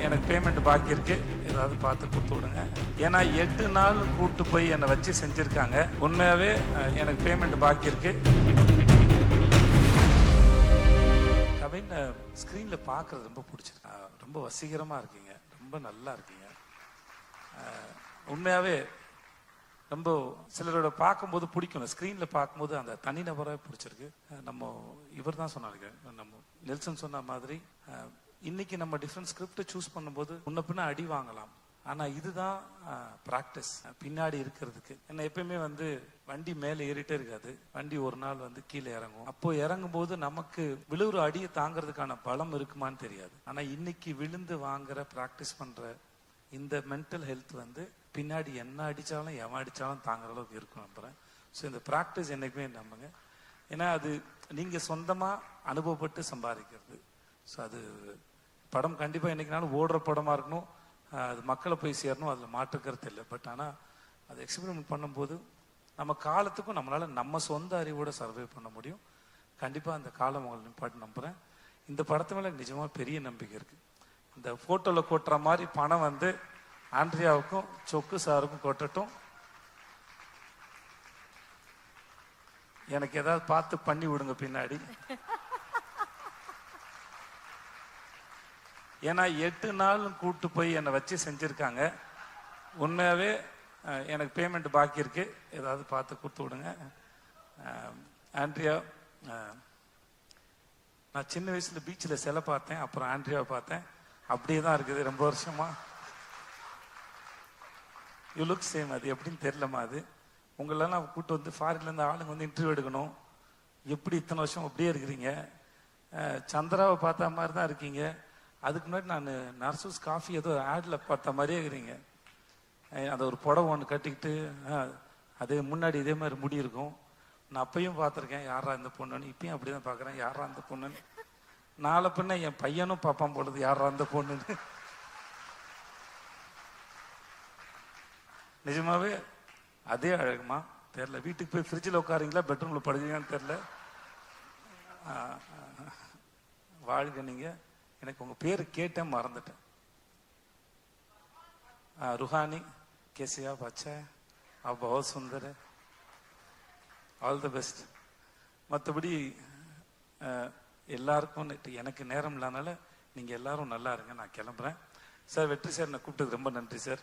எனக்கு பேமெண்ட் பாக்கி இருக்கு, ஏதாவது பார்த்து கொடுத்து விடுங்க. ஏன்னா 8 நாள் கூட்டு போய் என்னை வச்சு செஞ்சிருக்காங்க. உண்மையாவே எனக்கு பேமெண்ட் பாக்கி இருக்கு. கவின் ஸ்க்ரீன்ல பார்க்கறது ரொம்ப பிடிச்சிருக்கு. ரொம்ப வசீகரமா இருக்கீங்க, ரொம்ப நல்லா இருக்கீங்க. உண்மையாவே ரொம்ப சிலரோட பார்க்கும்போது பிடிக்கும், ஸ்க்ரீன்ல பார்க்கும்போது அந்த தனிநபராக பிடிச்சிருக்கு. நம்ம இவர் தான் சொன்னாங்க, நம்ம நெல்சன் சொன்ன மாதிரி இன்னைக்கு நம்ம டிஃப்ரெண்ட் ஸ்கிரிப்ட் சூஸ் பண்ணும்போது முன்ன பின்ன அடி வாங்கலாம், ஆனா இதுதான் ப்ராக்டிஸ் பின்னாடி இருக்கிறதுக்கு. என்ன எப்பயுமே வண்டி மேலே ஏறிட்டே இருக்காது, வண்டி ஒரு நாள் கீழே இறங்கும். அப்போ இறங்கும் போது நமக்கு விழுவுற அடியை தாங்கிறதுக்கான பலம் இருக்குமான்னு தெரியாது. ஆனா இன்னைக்கு விழுந்து வாங்குற ப்ராக்டிஸ் பண்ற இந்த மென்டல் ஹெல்த் பின்னாடி என்ன அடிச்சாலும் எவன் அடிச்சாலும் தாங்குற அளவுக்கு இருக்கும் நம்புறேன். ஸோ இந்த ப்ராக்டிஸ் என்னைக்குமே நம்புங்க. ஏன்னா அது நீங்க சொந்தமா அனுபவப்பட்டு சம்பாதிக்கிறது. ஸோ அது படம் கண்டிப்பா என்னைக்குனாலும் ஓடுற படமா இருக்கணும், அது மக்களை போய் சேரணும், அதுல மாற்றுக்கிறது இல்லை. பட் ஆனா அது எக்ஸ்பெரிமெண்ட் பண்ணும்போது நம்ம காலத்துக்கும் நம்மளால நம்ம சொந்த அறிவோட சர்வை பண்ண முடியும். கண்டிப்பா அந்த காலம் உங்களை நிப்பாட்டு நம்புறேன். இந்த படத்து மேல நிஜமா பெரிய நம்பிக்கை இருக்கு. இந்த போட்டோல கொட்டுற மாதிரி பணம் ஆண்ட்ரியாவுக்கும் சொக்கு சாருக்கும் கொட்டட்டும். எனக்கு ஏதாவது பார்த்து பண்ணி விடுங்க பின்னாடி. ஏன்னா 8 நாள் கூட்டு போய் என்னை வச்சு செஞ்சிருக்காங்க. உண்மையாவே எனக்கு பேமெண்ட் பாக்கி இருக்கு, ஏதாவது பார்த்து கொடுத்து விடுங்க. ஆண்ட்ரியா, நான் சின்ன வயசுல பீச்சில் சிலை பார்த்தேன், அப்புறம் ஆண்ட்ரியாவை பார்த்தேன், அப்படியே தான் இருக்குது ரொம்ப வருஷமா. You look same. அது எப்படின்னு தெரியலமா, அது உங்களெல்லாம் கூப்பிட்டு ஃபாரின்லேருந்து ஆளுங்க இன்டர்வியூ எடுக்கணும். எப்படி இத்தனை வருஷம் அப்படியே இருக்கிறீங்க? சந்திராவை பார்த்த மாதிரி தான் இருக்கீங்க. அதுக்கு முன்னாடி நான் நர்சூஸ் காஃபி ஏதோ ஆட்ல பார்த்த மாதிரியே இருக்கிறீங்க. அதை ஒரு புடவை ஒன்று கட்டிக்கிட்டு அதே முன்னாடி இதே மாதிரி முடி இருக்கும். நான் அப்பையும் பார்த்துருக்கேன், யாரா இந்த பொண்ணுன்னு. இப்பயும் அப்படிதான் பார்க்குறேன், யாரா அந்த பொண்ணுன்னு. நாளை பின்ன என் பையனும் பார்ப்பான் போடுது, யாரா அந்த பொண்ணுன்னு. நிஜமாவே அதே அழகுமா தெரியல. வீட்டுக்கு போய் ஃப்ரிட்ஜில் உட்காருங்களா, பெட்ரூம்ல படுவீங்கன்னு தெரியல. வாழ்க நீங்க. எனக்கு உங்க பேரு கேட்டேன், மறந்துட்டேன். रूहानी, कैसे आप? अच्छा है, आप बहुत सुंदर है, ஆல் தி பெஸ்ட். மற்றபடி எல்லாருக்கும் எனக்கு நேரம் இல்லாதனால நீங்கள் எல்லாரும் நல்லா இருங்க. நான் கிளம்புறேன் சார். வெற்றி சார், நான் கூப்பிட்டது ரொம்ப நன்றி சார்.